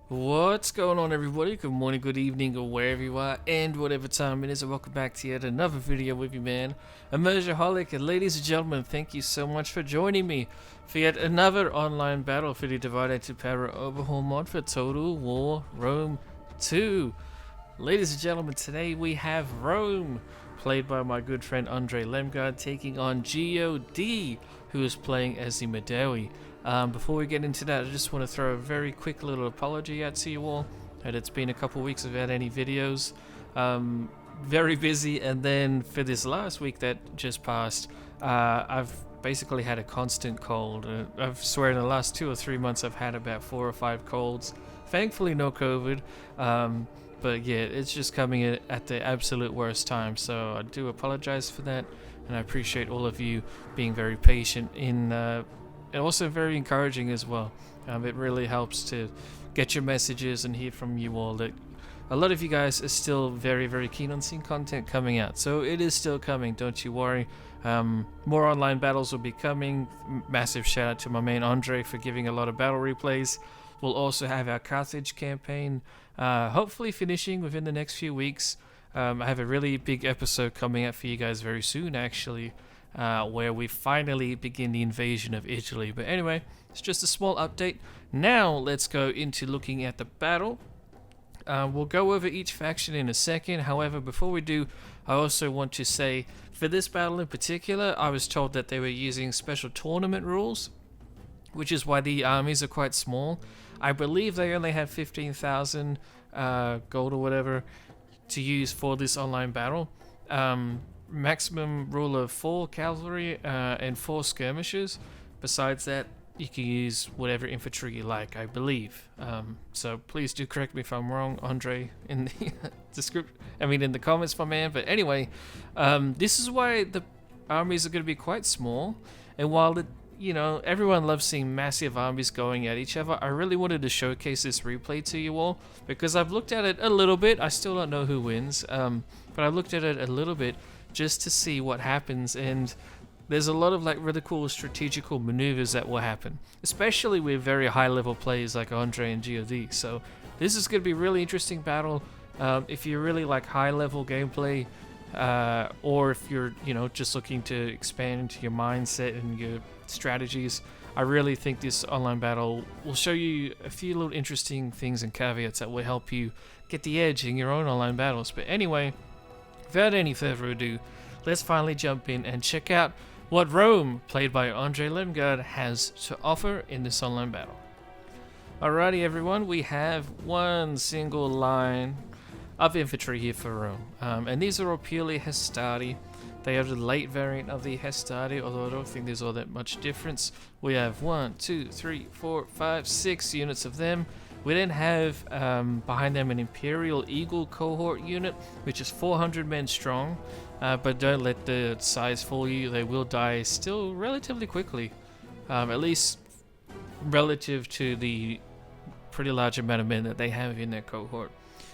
What's going on, everybody? Good morning, good evening, or wherever you are, and whatever time it is, and welcome back to yet another video with you, man. Immersionholic, and ladies and gentlemen, thank you so much for joining me for yet another online battle for the Divide into Para Overhaul mod for Total War Rome 2. Ladies and gentlemen, today we have Rome, played by my good friend Andre Lemgard, taking on God, who is playing as the Medewi. Before we get into that, I just want to throw a very quick little apology out to you all. That it's been a couple weeks without any videos. Very busy, and then for this last week that just passed, I've basically had a constant cold. I swear in the last 2 or 3 months I've had about 4 or 5 colds. Thankfully no COVID, but yeah, it's just coming at the absolute worst time, so I do apologize for that, and I appreciate all of you being very patient and also very encouraging as well. It really helps to get your messages and hear from you all that a lot of you guys are still very, very keen on seeing content coming out. So it is still coming, don't you worry. More online battles will be coming. Massive shout out to my main Andre for giving a lot of battle replays. We'll also have our Carthage campaign, hopefully finishing within the next few weeks. I have a really big episode coming out for you guys very soon, actually. Where we finally begin the invasion of Italy. But anyway, it's just a small update. Now let's go into looking at the battle. We'll go over each faction in a second. However, before we do, I also want to say, for this battle in particular, I was told that they were using special tournament rules, which is why the armies are quite small. I believe they only have 15,000 gold or whatever to use for this online battle. Maximum rule of 4 cavalry and 4 skirmishers. Besides that, you can use whatever infantry you like, I believe. So please do correct me if I'm wrong, Andre, in the in the comments, my man. But anyway, this is why the armies are going to be quite small. And while everyone loves seeing massive armies going at each other, I really wanted to showcase this replay to you all because I've looked at it a little bit. I still don't know who wins, but I looked at it a little bit just to see what happens, and there's a lot of really cool strategical maneuvers that will happen, especially with very high level players like Andre and God. So this is going to be a really interesting battle. If you really like high level gameplay, or if you're just looking to expand your mindset and your strategies, I really think this online battle will show you a few little interesting things and caveats that will help you get the edge in your own online battles. But anyway, without any further ado, let's finally jump in and check out what Rome, played by Andre Lemgard, has to offer in this online battle. Alrighty everyone, we have one single line of infantry here for Rome, and these are all purely Hastati. They are the late variant of the Hastati, although I don't think there's all that much difference. We have 1, 2, 3, 4, 5, 6 units of them. We then have behind them an Imperial Eagle cohort unit, which is 400 men strong, but don't let the size fool you. They will die still relatively quickly, at least relative to the pretty large amount of men that they have in their cohort.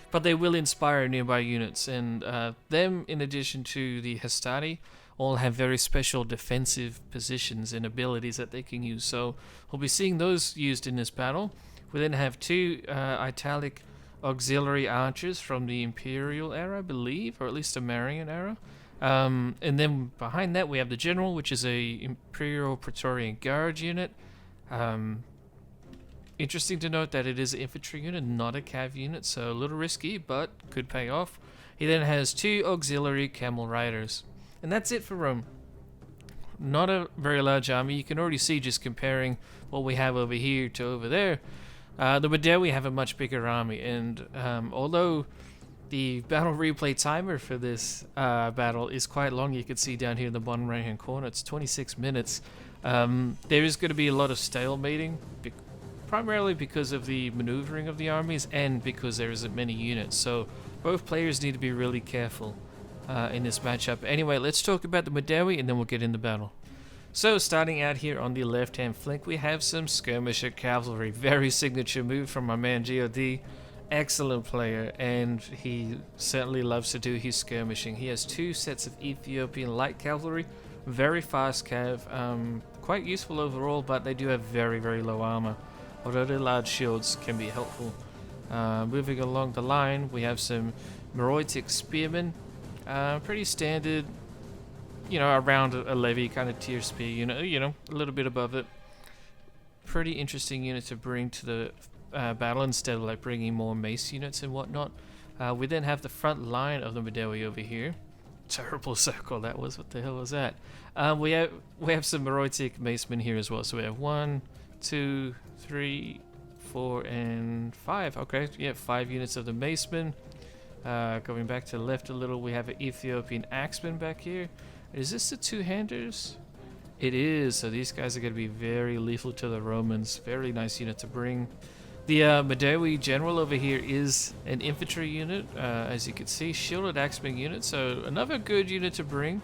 But they will inspire nearby units, and them, in addition to the Hastati, all have very special defensive positions and abilities that they can use. So we'll be seeing those used in this battle. We then have 2 Italic auxiliary archers from the Imperial era, I believe, or at least the Marian era. And then behind that we have the General, which is a Imperial Praetorian Guard unit. Interesting to note that it is an infantry unit, not a cav unit, so a little risky, but could pay off. He then has 2 auxiliary camel riders. And that's it for Rome. Not a very large army. You can already see just comparing what we have over here to over there. The Medewi have a much bigger army, and although the battle replay timer for this battle is quite long, you can see down here in the bottom right hand corner, it's 26 minutes. There is going to be a lot of stalemating, primarily because of the maneuvering of the armies and because there isn't many units, so both players need to be really careful in this matchup. Anyway, let's talk about the Medewi and then we'll get in the battle. So starting out here on the left hand flank, we have some skirmisher cavalry. Very signature move from my man God. Excellent player, and he certainly loves to do his skirmishing. He has 2 sets of Ethiopian light cavalry, very fast cav, quite useful overall, but they do have very, very low armor, although their large shields can be helpful. Moving along the line, we have some Meroitic Spearmen. Pretty standard, around a levy kind of tier spear unit, a little bit above it. Pretty interesting unit to bring to the battle instead of like bringing more mace units and whatnot. We then have the front line of the Medewi over here. Terrible circle that was. What the hell was that? We have some Meroitic Macemen here as well. So we have 1, 2, 3, 4, and 5. Okay, yeah, 5 units of the Macemen. Going back to the left a little, we have an Ethiopian Axeman back here. Is this the two-handers? It is. So these guys are going to be very lethal to the Romans. Very nice unit to bring. The Medewi general over here is an infantry unit, as you can see, shielded axeman unit, so another good unit to bring.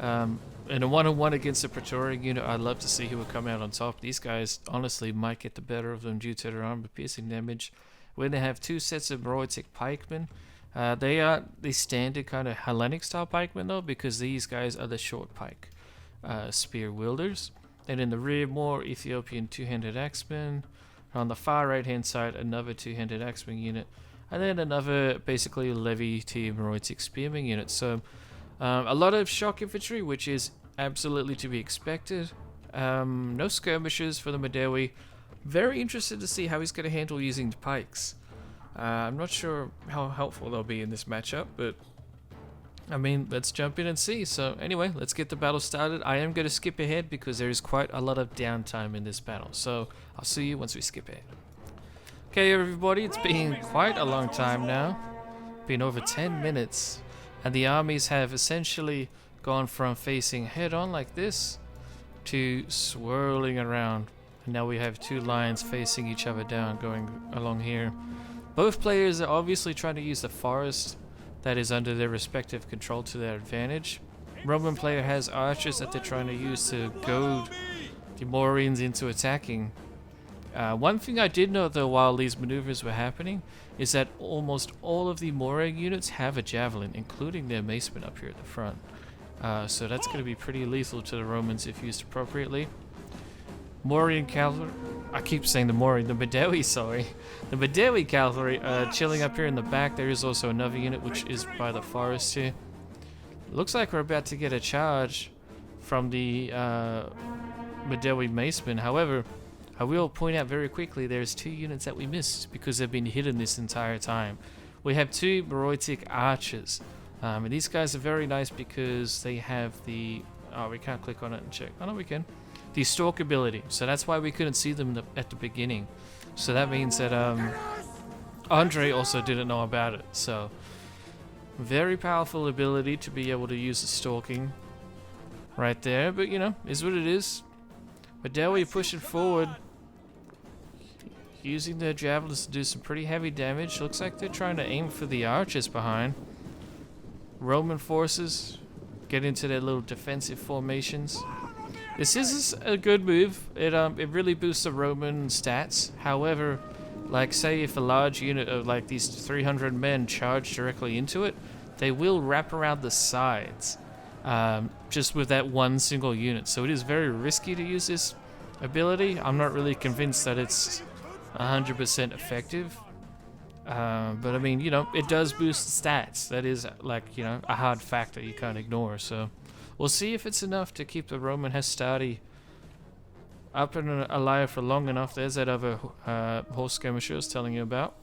In a one-on-one against a Praetorian unit, I'd love to see who would come out on top. These guys honestly might get the better of them due to their armor piercing damage. We're going to have 2 sets of Meroitic pikemen. They are the standard kind of Hellenic style pikemen though, because these guys are the short pike spear wielders. And in the rear, more Ethiopian two-handed axemen. On the far right hand side, another two-handed axeman unit, and then another basically levy tier Meroitic spearman unit. So a lot of shock infantry, which is absolutely to be expected. No skirmishers for the Medewi. Very interested to see how he's going to handle using the pikes. I'm not sure how helpful they'll be in this matchup, but I mean, let's jump in and see. So anyway, let's get the battle started. I am going to skip ahead because there is quite a lot of downtime in this battle. So I'll see you once we skip ahead. Okay, everybody, it's been quite a long time now. Been over 10 minutes. And the armies have essentially gone from facing head-on like this to swirling around. And now we have 2 lines facing each other down, going along here. Both players are obviously trying to use the forest that is under their respective control to their advantage. Roman player has archers that they're trying to use to goad the Mauryanes into attacking. One thing I did note though while these maneuvers were happening is that almost all of the Mauryan units have a javelin, including their macemen up here at the front. So that's going to be pretty lethal to the Romans if used appropriately. Mauryan cavalry, I keep saying the Mauryan, the Medewi, sorry. The Medewi cavalry chilling up here in the back. There is also another unit which is by the forest here. Looks like we're about to get a charge from the Medewi macemen. However, I will point out very quickly there's 2 units that we missed because they've been hidden this entire time. We have 2 Meroitic archers. And these guys are very nice because they have the... Oh, we can't click on it and check. Oh, no, we can. The stalk ability, so that's why we couldn't see them at the beginning. So that means that Andre also didn't know about it. So very powerful ability to be able to use the stalking right there, but is what it is. Medewi pushing forward, using their javelins to do some pretty heavy damage. Looks like they're trying to aim for the archers behind. Roman forces get into their little defensive formations. This is a good move. It really boosts the Roman stats. However, like say if a large unit of like these 300 men charge directly into it, they will wrap around the sides just with that one single unit. So it is very risky to use this ability. I'm not really convinced that it's 100% effective. But I mean, it does boost stats. That is like, a hard factor you can't ignore. So we'll see if it's enough to keep the Roman hastati up and alive for long enough. There's that other horse skirmisher I was telling you about.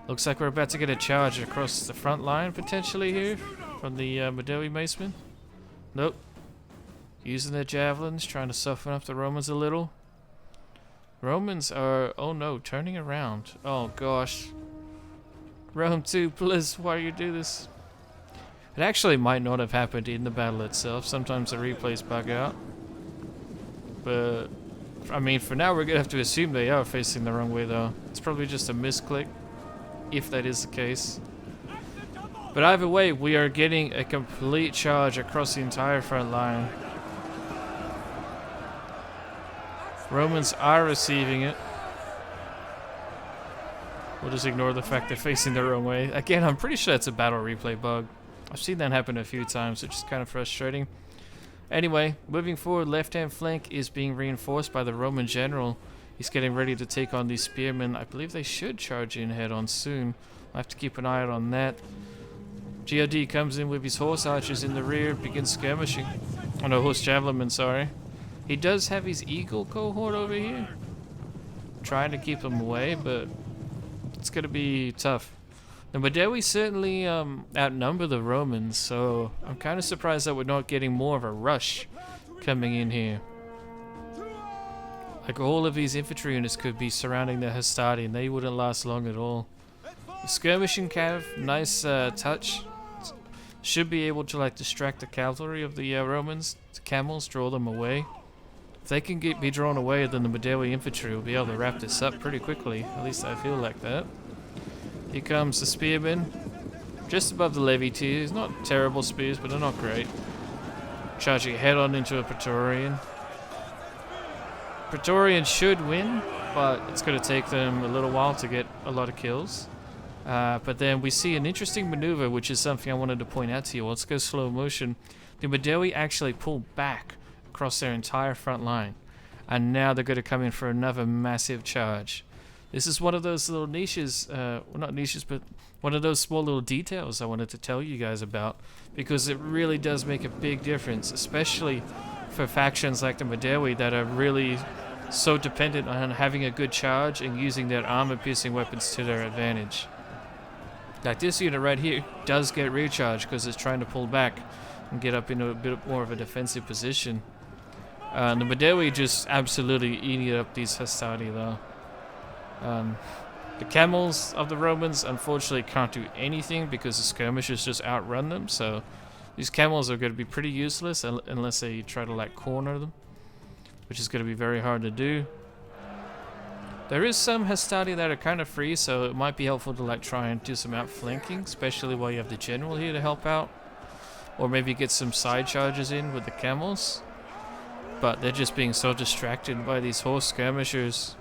Looks like we're about to get a charge across the front line potentially here from the Medewi macemen. Nope. Using their javelins, trying to soften up the Romans a little. Romans are, oh no, turning around. Oh gosh. Rome 2, please, why you do this? It actually might not have happened in the battle itself. Sometimes the replays bug out. But, I mean, for now we're going to have to assume they are facing the wrong way though. It's probably just a misclick, if that is the case. But either way, we are getting a complete charge across the entire front line. Romans are receiving it. We'll just ignore the fact they're facing the wrong way. Again, I'm pretty sure it's a battle replay bug. I've seen that happen a few times, which is kind of frustrating. Anyway, moving forward, left-hand flank is being reinforced by the Roman general. He's getting ready to take on these spearmen. I believe they should charge in head on soon. I have to keep an eye out on that. God comes in with his horse archers in the rear, begins skirmishing. Oh no, horse javelinmen, sorry. He does have his eagle cohort over here. Trying to keep them away, but it's going to be tough. The Medewi certainly outnumber the Romans, so I'm kind of surprised that we're not getting more of a rush coming in here. Like, all of these infantry units could be surrounding the Hastati and they wouldn't last long at all. The skirmishing cav, nice touch. Should be able to like distract the cavalry of the Romans. The camels, draw them away. If they can be drawn away, then the Medewi infantry will be able to wrap this up pretty quickly. At least I feel like that. Here comes the spearmen. Just above the levy tiers. Not terrible spears, but they're not great. Charging head on into a Praetorian. Praetorian should win, but it's going to take them a little while to get a lot of kills. But then we see an interesting maneuver, which is something I wanted to point out to you. Let's go slow motion. The Medewi actually pulled back across their entire front line, and now they're going to come in for another massive charge. This is one of those little niches, well, not niches, but one of those small little details I wanted to tell you guys about, because it really does make a big difference, especially for factions like the Medewi that are really so dependent on having a good charge and using their armor-piercing weapons to their advantage. Like this unit right here does get recharged because it's trying to pull back and get up into a bit more of a defensive position. The Medewi just absolutely eating up these Hastati though. The camels of the Romans unfortunately can't do anything because the skirmishers just outrun them, so these camels are going to be pretty useless unless they try to like corner them, which is going to be very hard to do. There is some Hastati that are kind of free, so it might be helpful to like try and do some outflanking, especially while you have the general here to help out, or maybe get some side charges in with the camels. But they're just being so distracted by these horse skirmishers.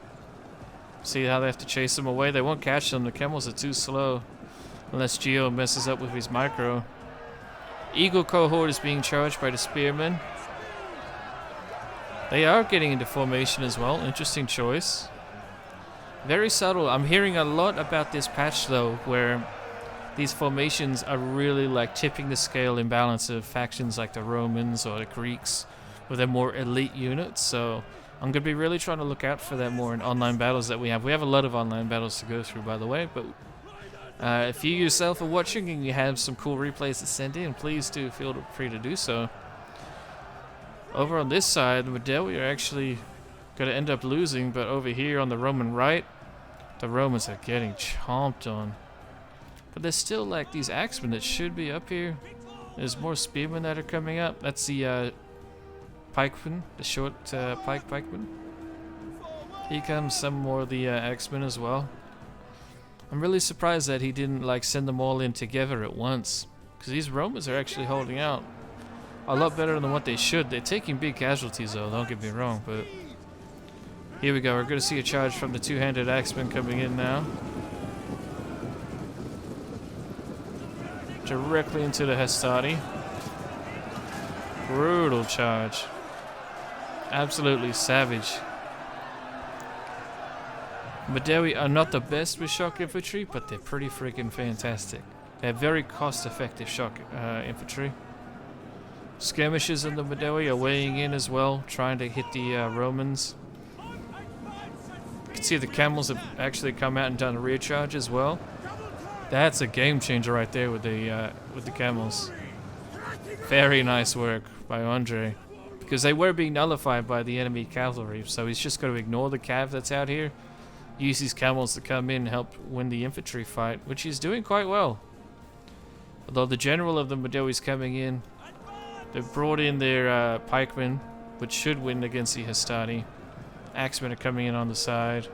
See how they have to chase them away? They won't catch them. The camels are too slow, unless Geo messes up with his micro. Eagle cohort is being charged by the spearmen. They are getting into formation as well. Interesting choice. Very subtle. I'm hearing a lot about this patch though, where these formations are really like tipping the scale in balance of factions like the Romans or the Greeks with their more elite units. So I'm going to be really trying to look out for that more in online battles that we have. We have a lot of online battles to go through, by the way, but if you yourself are watching and you have some cool replays to send in, please do feel free to do so. Over on this side, the Medewi are actually going to end up losing, but over here on the Roman right, the Romans are getting chomped on. But there's still like these axemen that should be up here. There's more spearmen that are coming up. That's the pikemen, the short pikemen. Here comes some more of the axemen as well. I'm really surprised that he didn't like send them all in together at once, because these Romans are actually holding out a lot better than what they should. They're taking big casualties though, don't get me wrong, but here we go. We're going to see a charge from the two-handed axemen coming in now. Directly into the Hastati. Brutal charge. Absolutely savage. Medewi are not the best with shock infantry, but they're pretty freaking fantastic. They're very cost-effective shock infantry. Skirmishers in the Medewi are weighing in as well, trying to hit the Romans. You can see the camels have actually come out and done a rear charge as well. That's a game changer right there with the camels. Very nice work by Andre, because they were being nullified by the enemy cavalry, so he's just going to ignore the cav that's out here, use these camels to come in and help win the infantry fight, which he's doing quite well. Although the general of the Medewi is coming in, they've brought in their pikemen, which should win against the Hastati. Axemen are coming in on the side.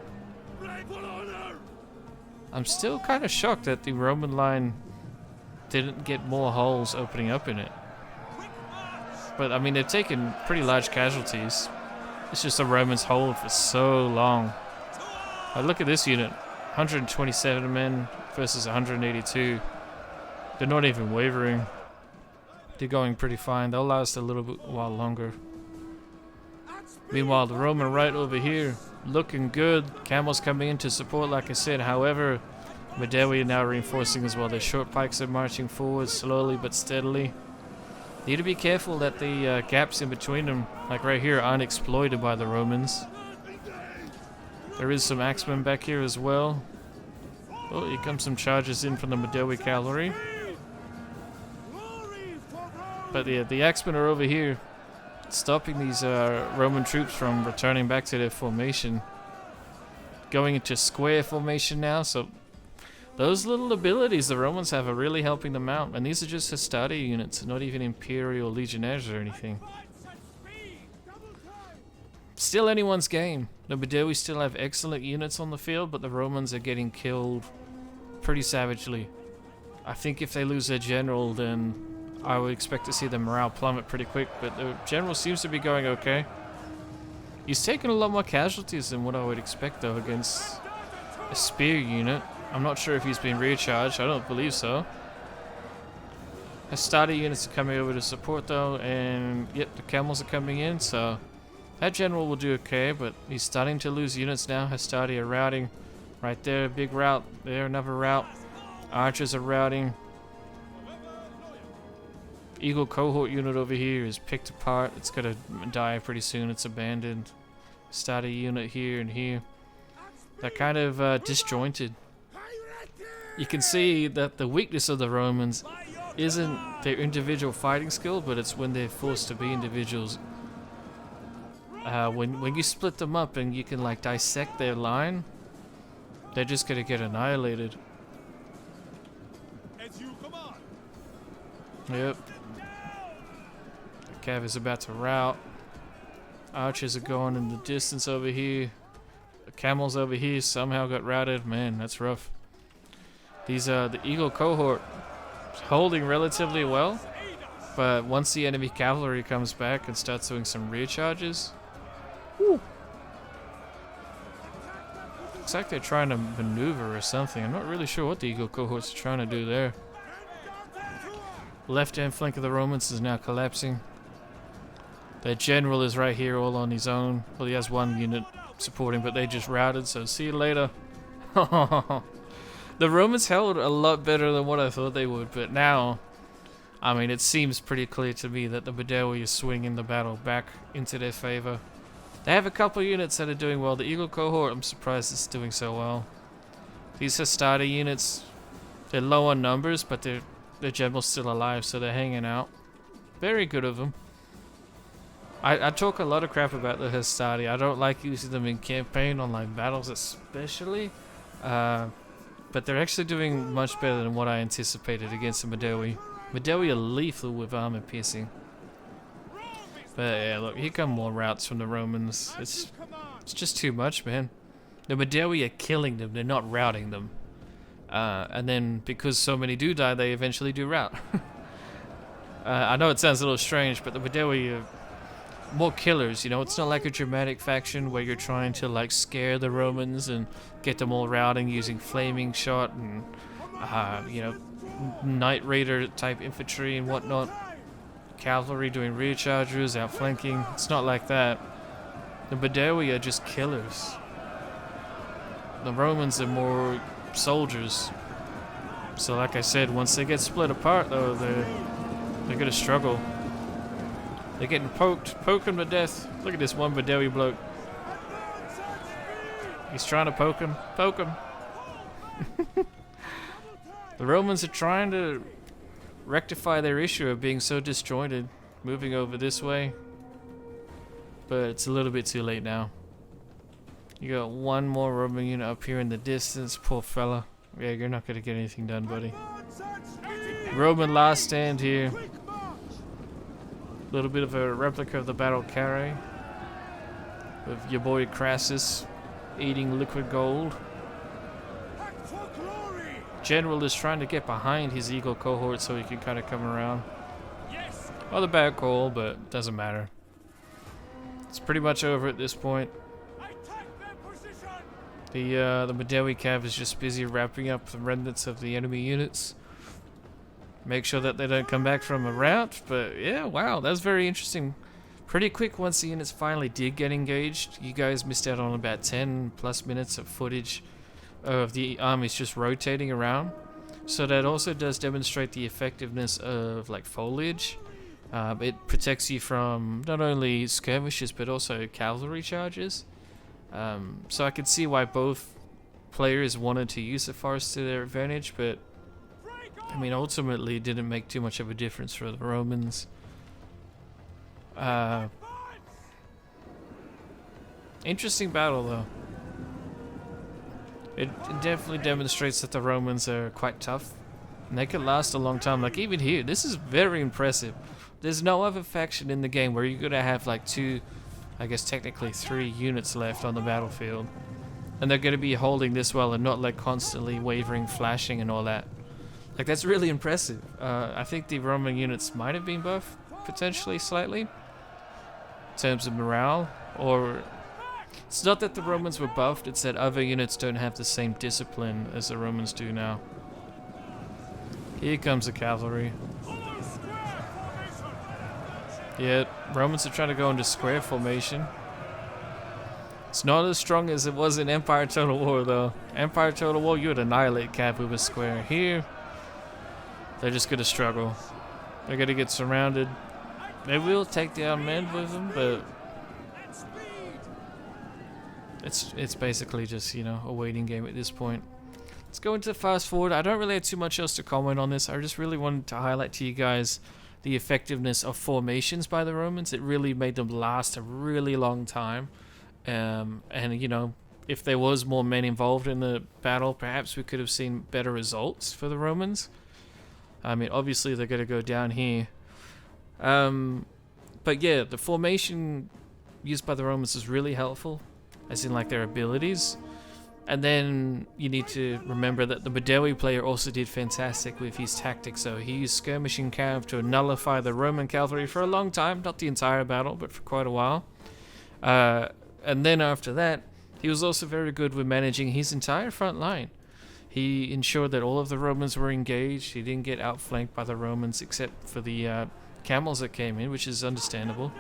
I'm still kind of shocked that the Roman line didn't get more holes opening up in it. But I mean, they've taken pretty large casualties. It's just the Romans hold for so long. Look at this unit, 127 men versus 182. They're not even wavering. They're going pretty fine. They'll last a little bit while longer. Meanwhile, the Roman right over here, looking good. Camels coming in to support, like I said. However, Medewi are now reinforcing as well. Their short pikes are marching forward slowly but steadily. Need to be careful that the gaps in between them, like right here, aren't exploited by the Romans. There is some axemen back here as well. Oh, here comes some charges in from the Medewi cavalry. But yeah, the axemen are over here, stopping these Roman troops from returning back to their formation. Going into square formation now, so those little abilities the Romans have are really helping them out. And these are just Hastati units, not even Imperial Legionnaires or anything. Still anyone's game. The Medewi still have excellent units on the field, but the Romans are getting killed pretty savagely. I think if they lose their general, then I would expect to see the morale plummet pretty quick, but the general seems to be going okay. He's taken a lot more casualties than what I would expect, though, against a spear unit. I'm not sure if he's been recharged. I don't believe so. Hastati units are coming over to support, though, and yep, the camels are coming in, so that general will do okay, but he's starting to lose units now. Hastati are routing. Right there, big rout. There, another rout. Archers are routing. Eagle cohort unit over here is picked apart. It's gonna die pretty soon. It's abandoned. Hastati unit here and here. They're kind of disjointed. You can see that the weakness of the Romans isn't their individual fighting skill, but it's when they're forced to be individuals. When you split them up and you can like dissect their line, they're just gonna get annihilated. Yep. The cav is about to rout. Archers are going in the distance over here. The camels over here somehow got routed. Man, that's rough. These the Eagle cohort is holding relatively well, but once the enemy cavalry comes back and starts doing some rear charges, whew, looks like they're trying to maneuver or something. I'm not really sure what the Eagle cohorts are trying to do there. Left-hand flank of the Romans is now collapsing. Their general is right here all on his own. Well, he has one unit supporting, but they just routed, so see you later. The Romans held a lot better than what I thought they would, but now, I mean, it seems pretty clear to me that the Medewi is swinging the battle back into their favor. They have a couple units that are doing well. The Eagle cohort, I'm surprised it's doing so well. These Hastati units, they're low on numbers, but their general's still alive, so they're hanging out. Very good of them. I talk a lot of crap about the Hastati. I don't like using them in campaign on like battles especially. But they're actually doing much better than what I anticipated against the Medewi. Medewi are lethal with armor piercing. But yeah, look, here come more routes from the Romans. It's just too much, man. The Medewi are killing them, they're not routing them. And then because so many do die, they eventually do rout. I know it sounds a little strange, but the Medewi are more killers, you know. It's not like a dramatic faction where you're trying to like scare the Romans and get them all routing using flaming shot and you know, Knight Raider type infantry and whatnot. Cavalry doing rear charges, outflanking. It's not like that. The Medewi are just killers. The Romans are more soldiers. So like I said, once they get split apart though, they're gonna struggle. They're getting poke them to death. Look at this one Medewi bloke. He's trying to poke him. Poke him. The Romans are trying to rectify their issue of being so disjointed, moving over this way. But it's a little bit too late now. You got one more Roman unit up here in the distance. Poor fella. Yeah, you're not going to get anything done, buddy. Roman last stand here. A little bit of a replica of the battle carry. With your boy Crassus eating liquid gold. General is trying to get behind his Eagle cohort so he can kind of come around. Well, the bad call, but doesn't matter. It's pretty much over at this point. The Medewi cav is just busy wrapping up the remnants of the enemy units. Make sure that they don't come back from a rout. But yeah, wow, that's very interesting. pretty quick once the units finally did get engaged. You guys missed out on about 10 plus minutes of footage of the armies just rotating around. So that also does demonstrate the effectiveness of like foliage. It protects you from not only skirmishes but also cavalry charges. So I could see why both players wanted to use the forest to their advantage, but I mean ultimately it didn't make too much of a difference for the Romans. Interesting battle though. It definitely demonstrates that the Romans are quite tough and they could last a long time. Like even here, this is very impressive. There's no other faction in the game where you're gonna have like two, I guess technically 3 units left on the battlefield, and they're gonna be holding this well and not like constantly wavering, flashing and all that. Like that's really impressive. I think the Roman units might have been buffed potentially slightly in terms of morale, or it's not that the Romans were buffed, it's that other units don't have the same discipline as the Romans do now. Here comes the cavalry. Yeah, Romans are trying to go into square formation. It's not as strong as it was in Empire Total War though. Empire Total War, you would annihilate cav with a square. Here, they're just gonna struggle. They're gonna get surrounded. They will take the unmanned with them, but it's basically just, you know, a waiting game at this point. Let's go into fast forward. I don't really have too much else to comment on this. I just really wanted to highlight to you guys the effectiveness of formations by the Romans. It really made them last a really long time. And you know, if there was more men involved in the battle, perhaps we could have seen better results for the Romans. I mean, obviously they're going to go down here. But yeah, the formation used by the Romans is really helpful, as in like their abilities. And then you need to remember that the Medewi player also did fantastic with his tactics. So he used skirmishing cav to nullify the Roman cavalry for a long time, not the entire battle, but for quite a while. And then after that, he was also very good with managing his entire front line. He ensured that all of the Romans were engaged. He didn't get outflanked by the Romans except for the camels that came in, which is understandable.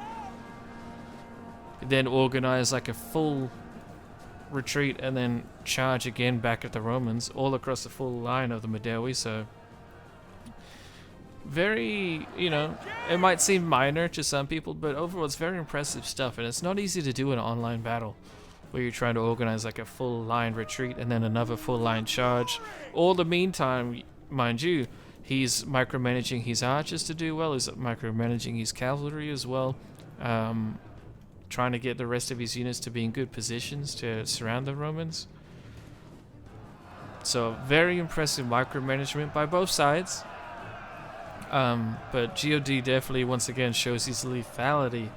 He then organized like a full retreat and then charge again back at the Romans all across the full line of the Medewi. So very, you know, it might seem minor to some people, but overall it's very impressive stuff, and it's not easy to do in an online battle where you're trying to organize like a full line retreat and then another full line charge. All the meantime, mind you, he's micromanaging his archers to do well, he's micromanaging his cavalry as well, trying to get the rest of his units to be in good positions to surround the Romans. So very impressive micromanagement by both sides. But GOD definitely once again shows his lethality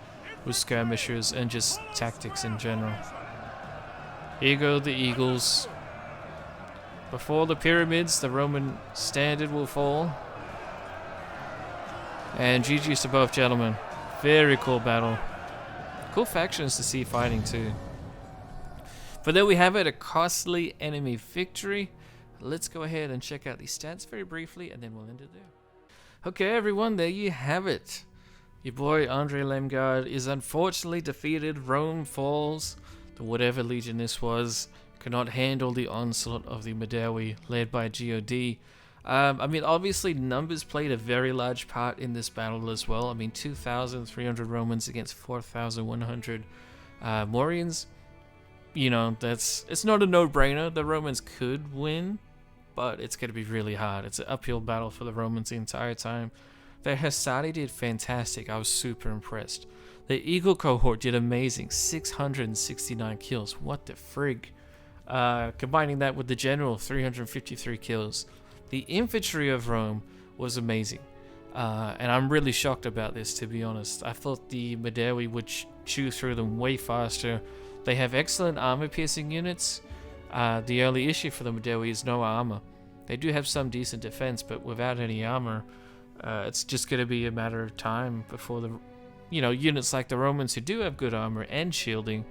with skirmishers and just tactics in general. Here go the Eagles. Before the pyramids, the Roman standard will fall. And GG's to both gentlemen. Very cool battle. Cool factions to see fighting too. But there we have it, a costly enemy victory. Let's go ahead and check out these stats very briefly and then we'll end it there. Okay everyone, there you have it. Your boy Andre Lemgard is unfortunately defeated. Rome falls. The whatever legion this was could not handle the onslaught of the Medewi led by God. I mean, obviously numbers played a very large part in this battle as well. I mean, 2,300 Romans against 4,100 Morians. You know, it's not a no-brainer. The Romans could win, but it's going to be really hard. It's an uphill battle for the Romans the entire time. The Hastati did fantastic. I was super impressed. The Eagle cohort did amazing. 669 kills. What the frig? Combining that with the General, 353 kills. The infantry of Rome was amazing. And I'm really shocked about this, to be honest. I thought the Medewi would chew through them way faster. They have excellent armor-piercing units. The only issue for the Medewi is no armor. They do have some decent defense, but without any armor, it's just going to be a matter of time before the, you know, units like the Romans who do have good armor and shielding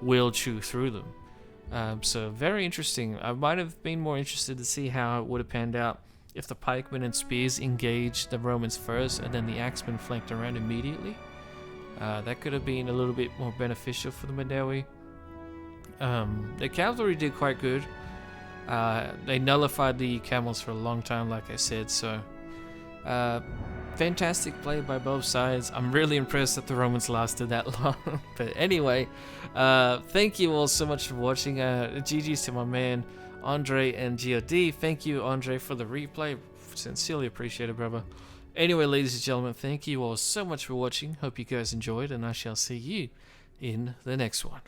will chew through them. So very interesting. I might have been more interested to see how it would have panned out if the pikemen and spears engaged the Romans first and then the axemen flanked around immediately. That could have been a little bit more beneficial for the Medewi. The cavalry did quite good. They nullified the camels for a long time, like I said, so fantastic play by both sides. I'm really impressed that the Romans lasted that long. But anyway, thank you all so much for watching. GG's to my man Andre and GOD. Thank you, Andre, for the replay. Sincerely appreciate it, brother. Anyway, ladies and gentlemen, thank you all so much for watching. Hope you guys enjoyed, and I shall see you in the next one.